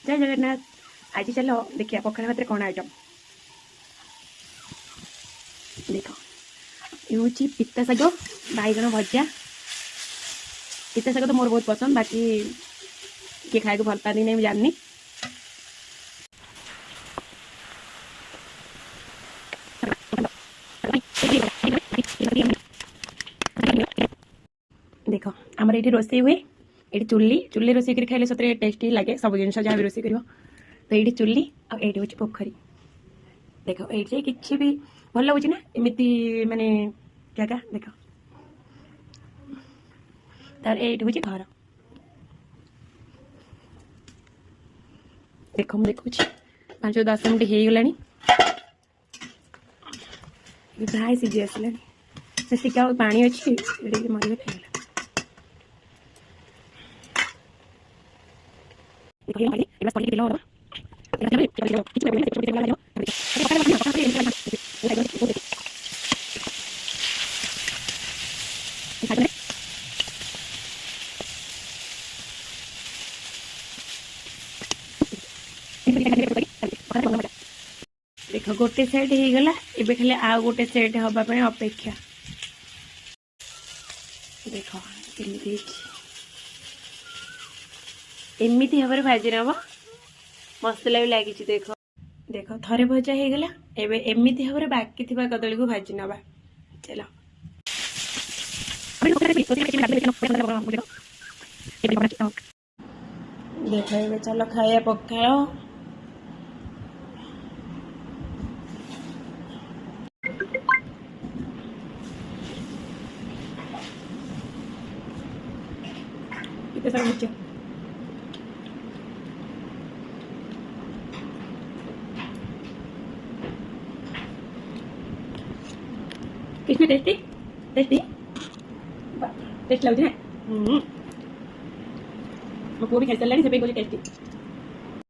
जय जगन्नाथ। आज चलो देखिए पखाड़ भात कौन आइटम देख ये पिता शाग बैगण भजा। पिता शाग तो मोर बहुत पसंद, बाकी किए खाए भल पाती नहीं जाननी। देख आमर ये रोसे हुए, ये चुली रोसे खाइले सतरे टेस्टी लगे सब जिन जहाँ भी रोसे कर। तो ये चुली आए हूँ पोखरी। देख ये कि भी भल लगुच ना एमती माने जगह। देख तार ये हूँ घर। देख मुझे देखुच 5-10 मिनट हो गला प्राय सीझी आसला टिका पानी अच्छी मर खाइला। देख गोटे सेट हो गला, एबे खाली आ गोटे सेट हवापाई अपेक्षा। देख एमती भाव भाजी नब मसला भी लगी। देख देख थरे भजा हो गला, एबे एमती भाव बाकी थी कदली को भाजी नवा। चलो देख ए चलो खाया पखाड़। कितना टेस्टी टेस्टी टेस्ट लगुच ना। मो पुआ भी खाई सारे से टेस्टी।